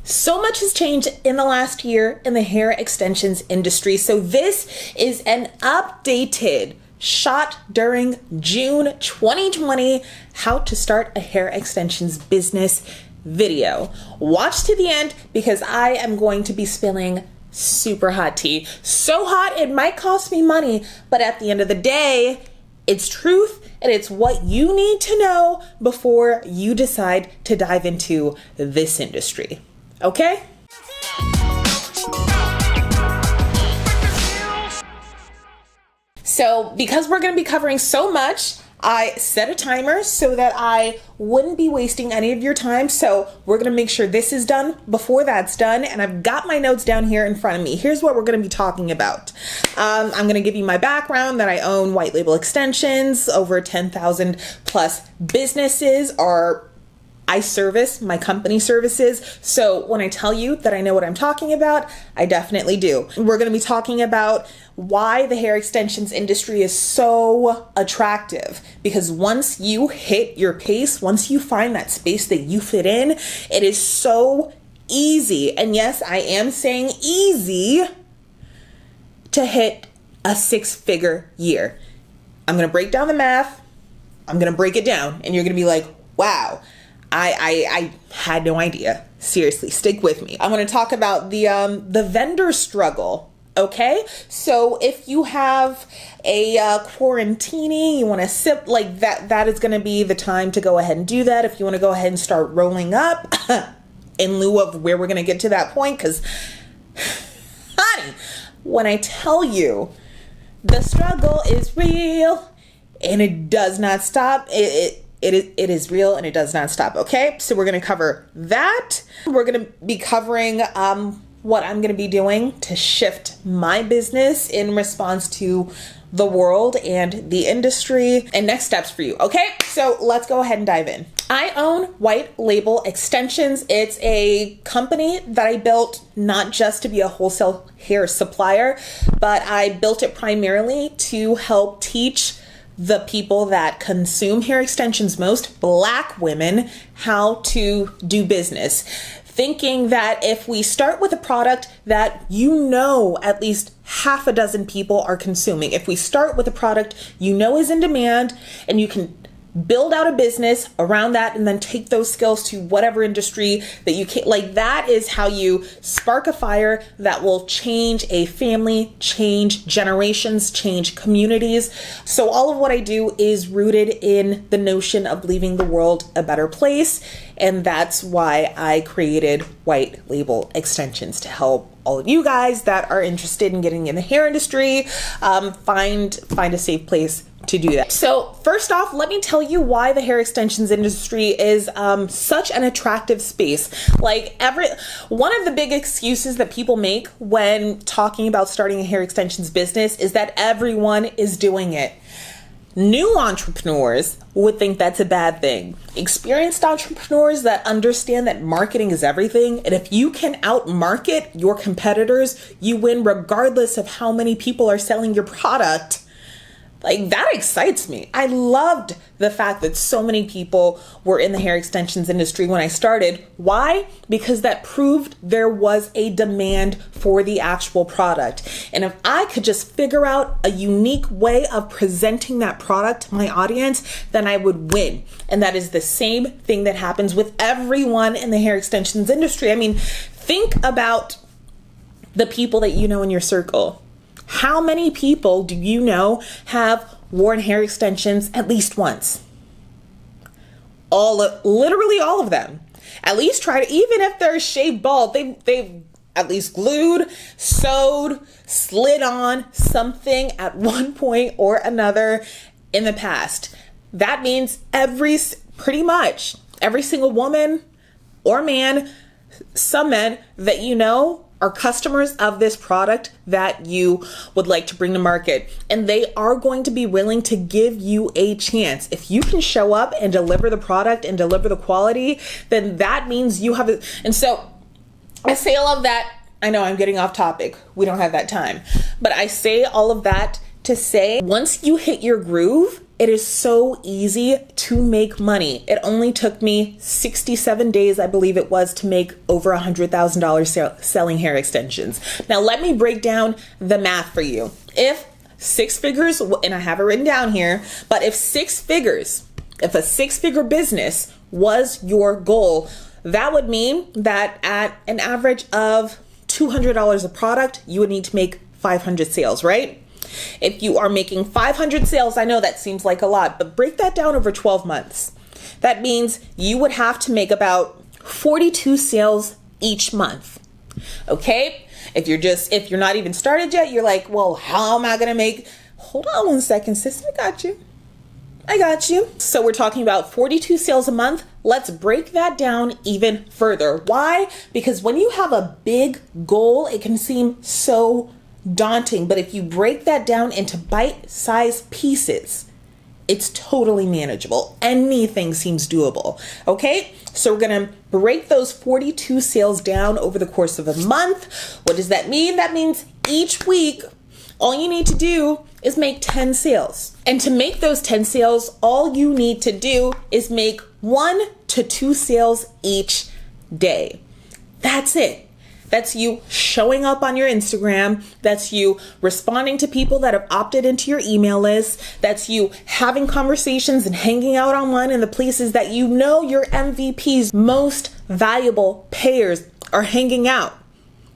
So much has changed in the last year in the hair extensions industry. So this is an updated shot during June 2020, how to start a hair extensions business video. Watch to the end because I am going to be spilling super hot tea. So hot it might cost me money, but at the end of the day, it's truth and it's what you need to know before you decide to dive into this industry. Okay? So because we're going to be covering so much, I set a timer so that I wouldn't be wasting any of your time. So we're going to make sure this is done before that's done. And I've got my notes down here in front of me. Here's what we're going to be talking about. I'm going to give you my background, that I own white label extensions. Over 10,000 plus businesses are I service, my company services. So when I tell you that I know what I'm talking about, I definitely do. We're going to be talking about why the hair extensions industry is so attractive, because once you hit your pace, once you find that space that you fit in, it is so easy. And yes, I am saying easy to hit a 6-figure year. I'm going to break down the math. I'm going to break it down and you're going to be like, wow. I had no idea. Seriously, stick with me. I'm going to talk about the vendor struggle. Okay, so if you have a quarantini, you want to sip like that is going to be the time to go ahead and do that. If you want to go ahead and start rolling up in lieu of where we're going to get to that point, because honey, when I tell you the struggle is real and it does not stop, it is real and it does not stop. Okay, so we're going to cover that. We're going to be covering what I'm going to be doing to shift my business in response to the world and the industry, and next steps for you. Okay, so let's go ahead and dive in. I own White Label Extensions. It's a company that I built not just to be a wholesale hair supplier, but I built it primarily to help teach the people that consume hair extensions most, Black women, how to do business. Thinking that if we start with a product that you know at least half a dozen people are consuming, if we start with a product you know is in demand and you can build out a business around that and then take those skills to whatever industry that you can, like that is how you spark a fire that will change a family, change generations, change communities. So all of what I do is rooted in the notion of leaving the world a better place. And that's why I created White Label Extensions, to help all of you guys that are interested in getting in the hair industry find a safe place to do that. So first off, let me tell you why the hair extensions industry is such an attractive space. Like one of the big excuses that people make when talking about starting a hair extensions business is that everyone is doing it. New entrepreneurs would think that's a bad thing. Experienced entrepreneurs that understand that marketing is everything, and if you can outmarket your competitors, you win regardless of how many people are selling your product. Like, that excites me. I loved the fact that so many people were in the hair extensions industry when I started. Why? Because that proved there was a demand for the actual product. And if I could just figure out a unique way of presenting that product to my audience, then I would win. And that is the same thing that happens with everyone in the hair extensions industry. I mean, think about the people that you know in your circle. How many people do you know have worn hair extensions at least once? Literally all of them. At least try to, even if they're shaved bald, they've at least glued, sewed, slid on something at one point or another in the past. That means pretty much every single woman or man, some men that you know are customers of this product that you would like to bring to market, and they are going to be willing to give you a chance. If you can show up and deliver the product and deliver the quality, then that means you have it. And so I say all of that. I know I'm getting off topic. We don't have that time, but I say all of that to say, once you hit your groove It is so easy to make money. It only took me 67 days, I believe it was, to make over $100,000 selling hair extensions. Now, let me break down the math for you. If six figures, and I have it written down here, but if a six-figure business was your goal, that would mean that at an average of $200 a product, you would need to make 500 sales, right? If you are making 500 sales, I know that seems like a lot, but break that down over 12 months. That means you would have to make about 42 sales each month. Okay? If you're not even started yet, you're like, well, how am I going to make, hold on one second, sis, I got you. So we're talking about 42 sales a month. Let's break that down even further. Why? Because when you have a big goal, it can seem so daunting, but if you break that down into bite-sized pieces, it's totally manageable. Anything seems doable. Okay, so we're gonna break those 42 sales down over the course of a month. What does that mean? That means each week, all you need to do is make 10 sales. And to make those 10 sales, all you need to do is make 1 to 2 sales each day. That's it. That's you showing up on your Instagram. That's you responding to people that have opted into your email list. That's you having conversations and hanging out online in the places that you know your MVP's most valuable payers are hanging out.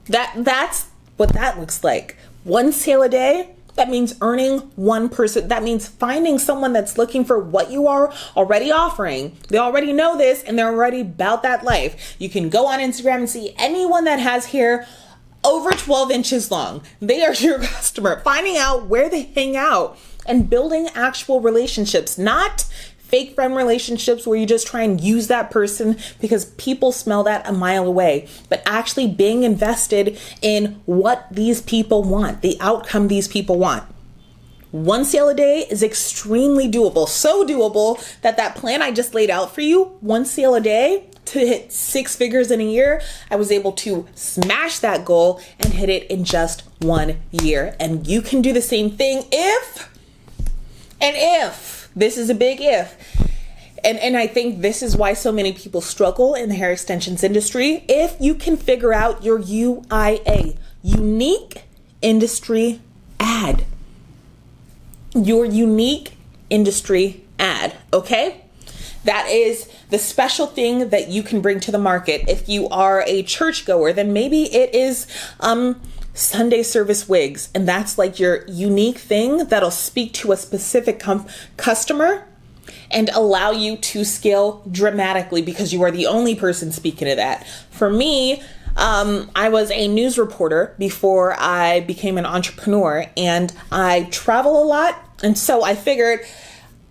That's what that looks like. 1 sale a day. That means earning one person. That means finding someone that's looking for what you are already offering. They already know this and they're already about that life. You can go on Instagram and see anyone that has hair over 12 inches long. They are your customer. Finding out where they hang out and building actual relationships, not fake friend relationships where you just try and use that person because people smell that a mile away, but actually being invested in what these people want, the outcome these people want. 1 sale a day is extremely doable. So doable that plan I just laid out for you, 1 sale a day to hit 6 figures in a year, I was able to smash that goal and hit it in just 1 year. And you can do the same thing if, this is a big if. And I think this is why so many people struggle in the hair extensions industry. If you can figure out your UIA, unique industry ad, your unique industry ad, okay? That is the special thing that you can bring to the market. If you are a churchgoer, then maybe it is Sunday service wigs, and that's like your unique thing that'll speak to a specific customer and allow you to scale dramatically because you are the only person speaking to that. For me, I was a news reporter before I became an entrepreneur, and I travel a lot, and so I figured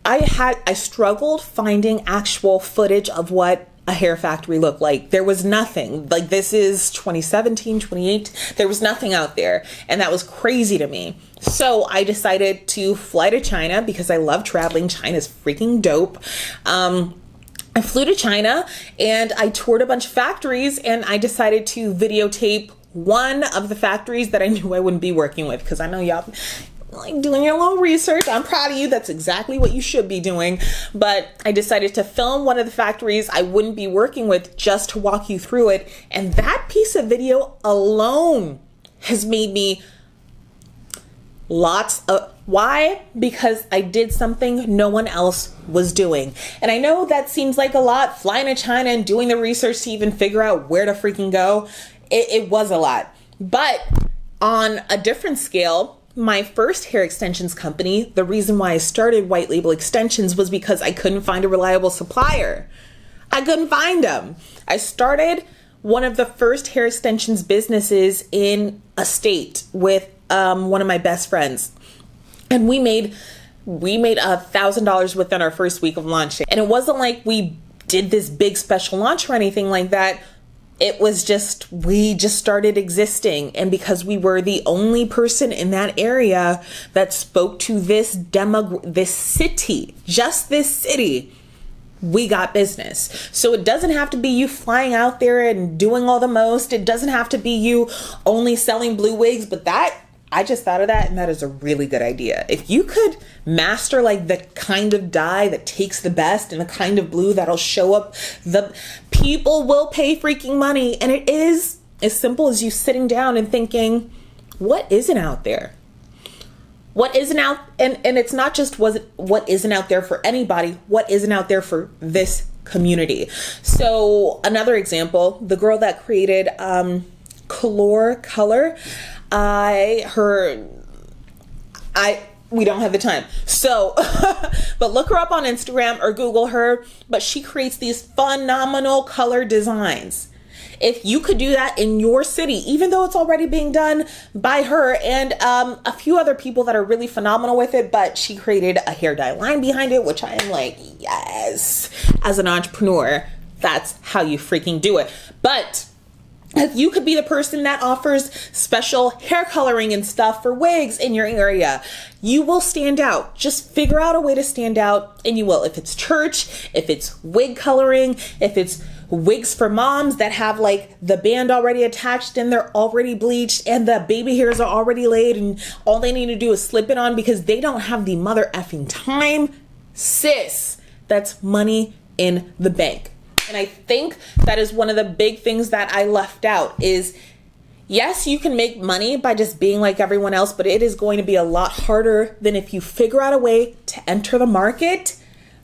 I struggled finding actual footage of what a hair factory looked like. There was nothing. Like, this is 2017, 2018. There was nothing out there. And that was crazy to me. So I decided to fly to China because I love traveling. China's freaking dope. I flew to China and I toured a bunch of factories, and I decided to videotape one of the factories that I knew I wouldn't be working with, because I know y'all like doing your little research. I'm proud of you. That's exactly what you should be doing. But I decided to film one of the factories I wouldn't be working with just to walk you through it. And that piece of video alone has made me why? Because I did something no one else was doing. And I know that seems like a lot, flying to China and doing the research to even figure out where to freaking go. It was a lot. But on a different scale, my first hair extensions company, the reason why I started White Label Extensions was because I couldn't find a reliable supplier. I couldn't find them. I started one of the first hair extensions businesses in a state with one of my best friends. And we made $1,000 within our first week of launching. And it wasn't like we did this big special launch or anything like that. It was just, we just started existing. And because we were the only person in that area that spoke to this city, just this city, we got business. So it doesn't have to be you flying out there and doing all the most. It doesn't have to be you only selling blue wigs, but that I just thought of that, and that is a really good idea. If you could master like the kind of dye that takes the best and the kind of blue that'll show up, the people will pay freaking money. And it is as simple as you sitting down and thinking, what isn't out there? What isn't out, and it's not just what isn't out there for anybody, what isn't out there for this community. So another example, the girl that created Color, we don't have the time. So, but look her up on Instagram or Google her, but she creates these phenomenal color designs. If you could do that in your city, even though it's already being done by her and a few other people that are really phenomenal with it, but she created a hair dye line behind it, which I am like, yes, as an entrepreneur, that's how you freaking do it. But if you could be the person that offers special hair coloring and stuff for wigs in your area, you will stand out. Just figure out a way to stand out, and you will. If it's church, if it's wig coloring, if it's wigs for moms that have like the band already attached and they're already bleached and the baby hairs are already laid and all they need to do is slip it on because they don't have the mother effing time, sis, that's money in the bank. And I think that is one of the big things that I left out is, yes, you can make money by just being like everyone else, but it is going to be a lot harder than if you figure out a way to enter the market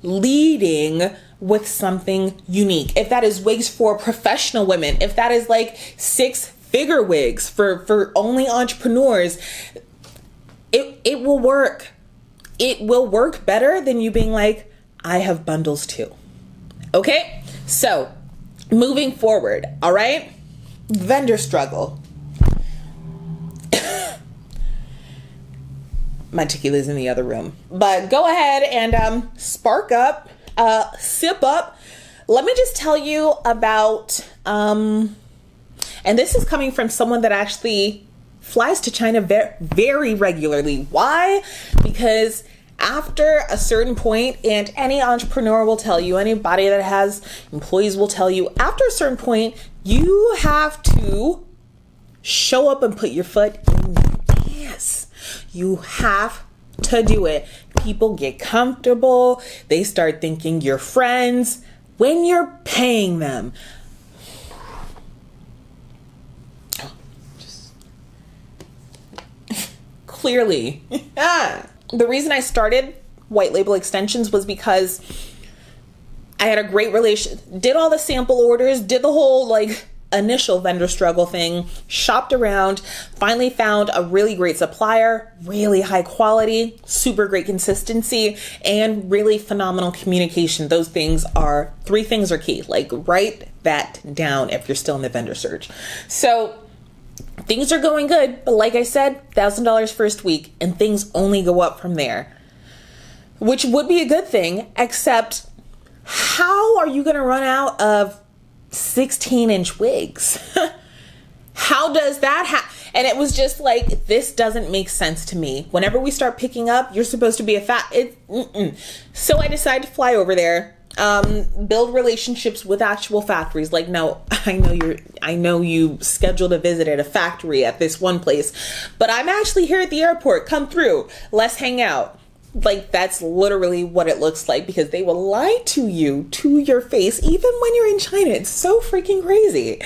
leading with something unique. If that is wigs for professional women, if that is like 6-figure wigs for only entrepreneurs, it will work. It will work better than you being like, I have bundles too. Okay? So, moving forward, all right? Vendor struggle. My tequila's in the other room. But go ahead and spark up, sip up. Let me just tell you about, and this is coming from someone that actually flies to China very regularly. Why? Because after a certain point, and any entrepreneur will tell you, anybody that has employees will tell you, after a certain point, you have to show up and put your foot in the gas. You have to do it. People get comfortable. They start thinking you're friends when you're paying them. Clearly. The reason I started White Label Extensions was because I had a great relation, did all the sample orders, did the whole like initial vendor struggle thing, shopped around, finally found a really great supplier, really high quality, super great consistency, and really phenomenal communication. Those things are, 3 things are key. Like, write that down if you're still in the vendor search. So things are going good, but like I said, $1,000 first week, and things only go up from there, which would be a good thing, except how are you going to run out of 16-inch wigs? How does that happen? And it was just like, this doesn't make sense to me. Whenever we start picking up, you're supposed to be So I decided to fly over there, build relationships with actual factories. Like, no, I know you scheduled a visit at a factory at this one place, but I'm actually here at the airport. Come through. Let's hang out. Like, that's literally what it looks like, because they will lie to you to your face, even when you're in China. It's so freaking crazy.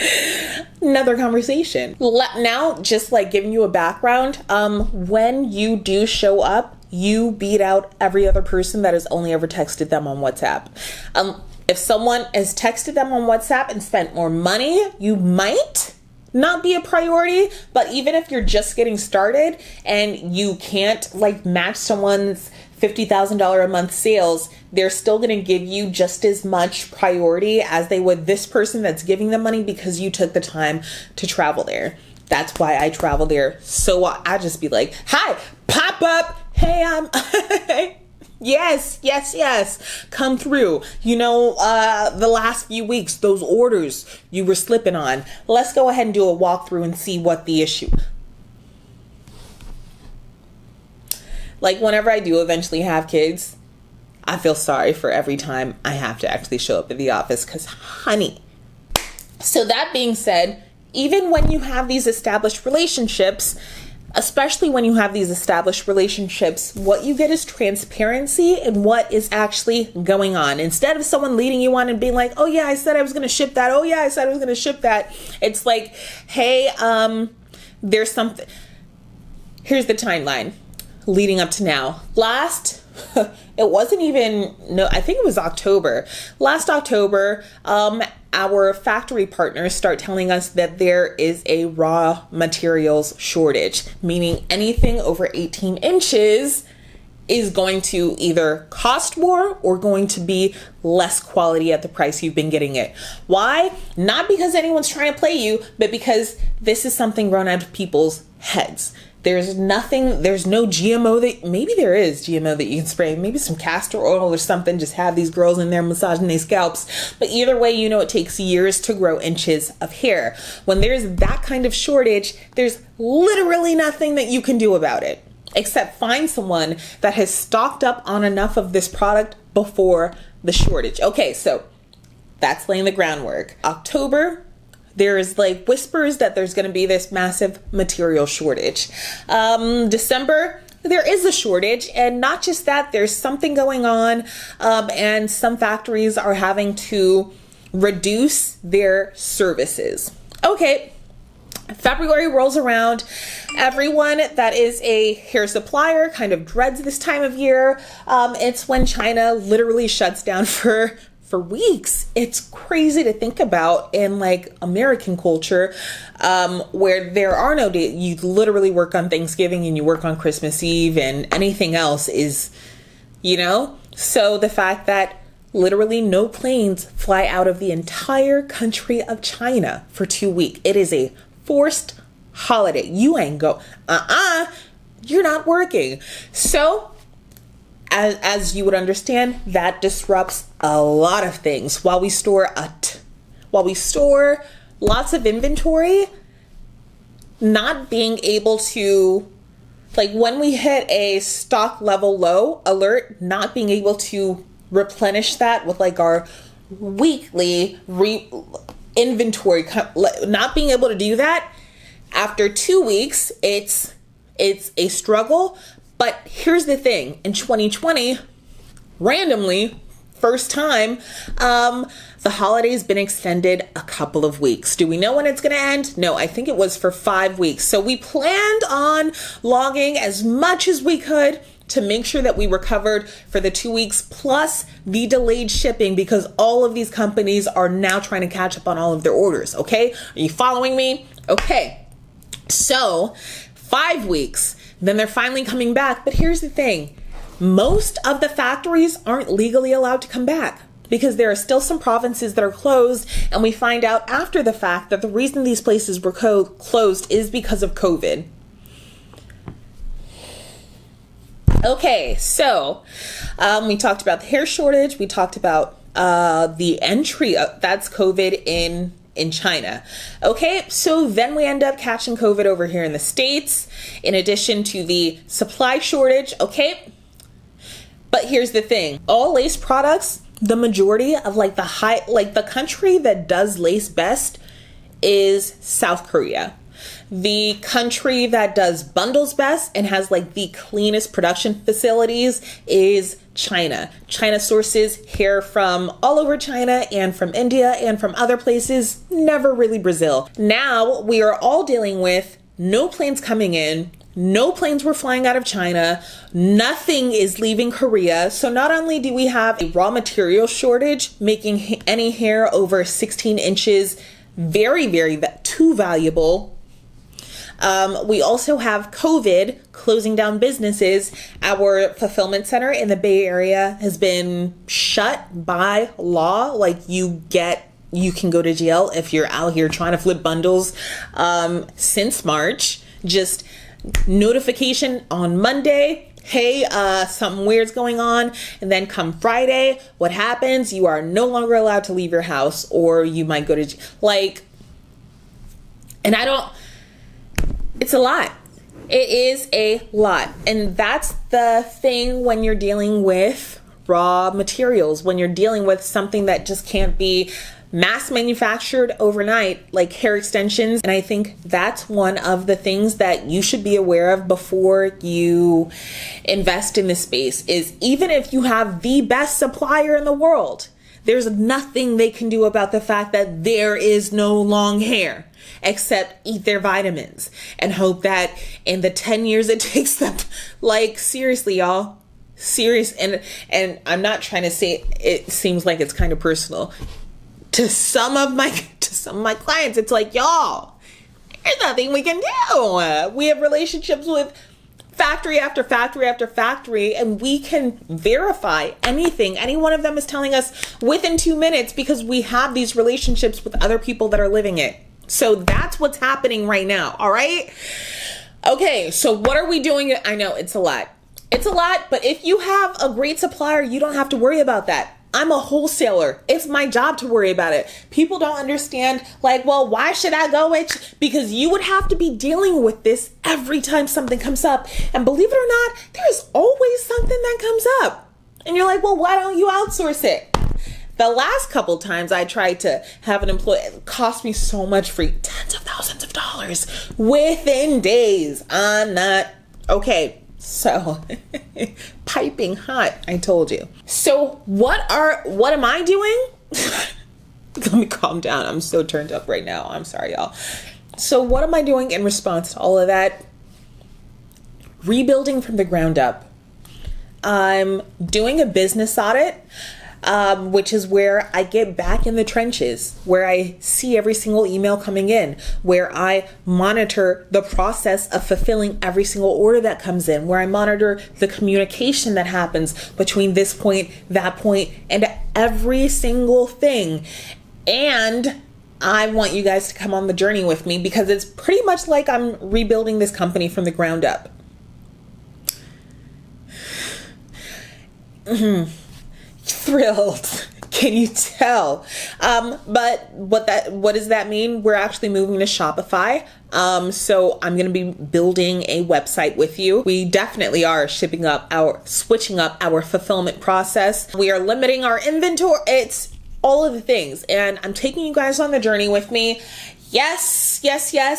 Another conversation. Now, just like giving you a background, when you do show up, you beat out every other person that has only ever texted them on WhatsApp. If someone has texted them on WhatsApp and spent more money, you might not be a priority, but even if you're just getting started and you can't like match someone's $50,000 a month sales, they're still going to give you just as much priority as they would this person that's giving them money because you took the time to travel there. That's why I travel there. So I just be like, hi, pop up. Hey, I'm Yes. Come through. You know, the last few weeks, those orders you were slipping on. Let's go ahead and do a walkthrough and see what the issue. Like, whenever I do eventually have kids, I feel sorry for every time I have to actually show up at the office, because honey. So that being said, even when you have these established relationships, especially when you have these established relationships, what you get is transparency and what is actually going on. Instead of someone leading you on and being like, oh yeah, I said I was going to ship that. Oh yeah, I said I was going to ship that. It's like, hey, there's something. Here's the timeline leading up to now. It wasn't even, no, I think it was October. Last October, our factory partners start telling us that there is a raw materials shortage, meaning anything over 18 inches is going to either cost more or going to be less quality at the price you've been getting it. Why? Not because anyone's trying to play you, but because this is something run out of people's heads. There's no GMO maybe there is GMO that you can spray, maybe some castor oil or something, just have these girls in there massaging their scalps. But either way, it takes years to grow inches of hair. When there's that kind of shortage, there's literally nothing that you can do about it, except find someone that has stocked up on enough of this product before the shortage. Okay, so that's laying the groundwork. October, there's like whispers that there's going to be this massive material shortage. December, there is a shortage, and not just that, there's something going on, and some factories are having to reduce their services. Okay. February rolls around. Everyone that is a hair supplier kind of dreads this time of year. It's when China literally shuts down for weeks. It's crazy to think about in like American culture, where there are no days. You literally work on Thanksgiving and you work on Christmas Eve, and anything else is, so the fact that literally no planes fly out of the entire country of China for 2 weeks. It is a forced holiday. You ain't go, you're not working. So as you would understand, that disrupts a lot of things. While we store lots of inventory, not being able to, like when we hit a stock level low alert, not being able to replenish that with like our weekly inventory, not being able to do that after 2 weeks, it's a struggle. But here's the thing, in 2020, randomly, first time, the holiday's been extended a couple of weeks. Do we know when it's going to end? No, I think it was for 5 weeks. So we planned on logging as much as we could to make sure that we were covered for the 2 weeks plus the delayed shipping, because all of these companies are now trying to catch up on all of their orders. Okay. Are you following me? Okay. So 5 weeks, then they're finally coming back. But here's the thing. Most of the factories aren't legally allowed to come back because there are still some provinces that are closed. And we find out after the fact that the reason these places were closed is because of COVID. Okay, so we talked about the hair shortage. We talked about the entry of that's COVID in China. Okay, so then we end up catching COVID over here in the States, in addition to the supply shortage. Okay, but here's the thing: all lace products, the majority of the country that does lace best is South Korea. The country that does bundles best and has like the cleanest production facilities is China. China sources hair from all over China and from India and from other places, never really Brazil. Now we are all dealing with no planes coming in, no planes were flying out of China, nothing is leaving Korea. So not only do we have a raw material shortage, making any hair over 16 inches very, very too valuable. We also have COVID closing down businesses. Our fulfillment center in the Bay Area has been shut by law. Like you can go to jail if you're out here trying to flip bundles, since March. Just notification on Monday. Hey, something weird's going on. And then come Friday, what happens? You are no longer allowed to leave your house, or you might go to it's a lot. It is a lot. And that's the thing when you're dealing with raw materials, when you're dealing with something that just can't be mass manufactured overnight, like hair extensions. And I think that's one of the things that you should be aware of before you invest in this space, is even if you have the best supplier in the world, there's nothing they can do about the fact that there is no long hair, except eat their vitamins and hope that in the 10 years it takes them, like, seriously, y'all, serious. And I'm not trying to say it seems like it's kind of personal to some of my clients. It's like, y'all, there's nothing we can do. We have relationships with factory after factory after factory, and we can verify anything any one of them is telling us within 2 minutes, because we have these relationships with other people that are living it. So that's what's happening right now. All right. Okay. So what are we doing? I know it's a lot. It's a lot, but if you have a great supplier, you don't have to worry about that. I'm a wholesaler. It's my job to worry about it. People don't understand, like, well, why should I go with? Because you would have to be dealing with this every time something comes up. And believe it or not, there's always something that comes up. And you're like, well, why don't you outsource it? The last couple times I tried to have an employee, it cost me so much free, tens of thousands of dollars within days. I'm not okay. So piping hot, I told you. So what am I doing? Let me calm down. I'm so turned up right now. I'm sorry, y'all. So what am I doing in response to all of that? Rebuilding from the ground up. I'm doing a business audit, which is where I get back in the trenches, where I see every single email coming in, where I monitor the process of fulfilling every single order that comes in, where I monitor the communication that happens between this point, that point, and every single thing. And I want you guys to come on the journey with me, because it's pretty much like I'm rebuilding this company from the ground up. Thrilled. Can you tell? But what does that mean? We're actually moving to Shopify. So I'm going to be building a website with you. We definitely are switching up our fulfillment process. We are limiting our inventory. It's all of the things. And I'm taking you guys on the journey with me. Yes,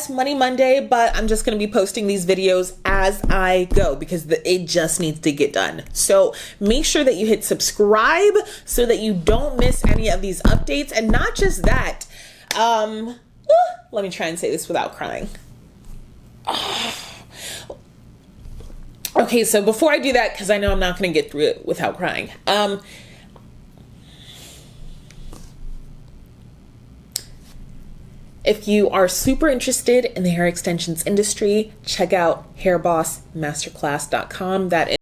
Money Monday, but I'm just going to be posting these videos as I go, because it just needs to get done. So make sure that you hit subscribe so that you don't miss any of these updates. And not just that, let me try and say this without crying. Okay, so before I do that, because I know I'm not going to get through it without crying, if you are super interested in the hair extensions industry, check out hairbossmasterclass.com. That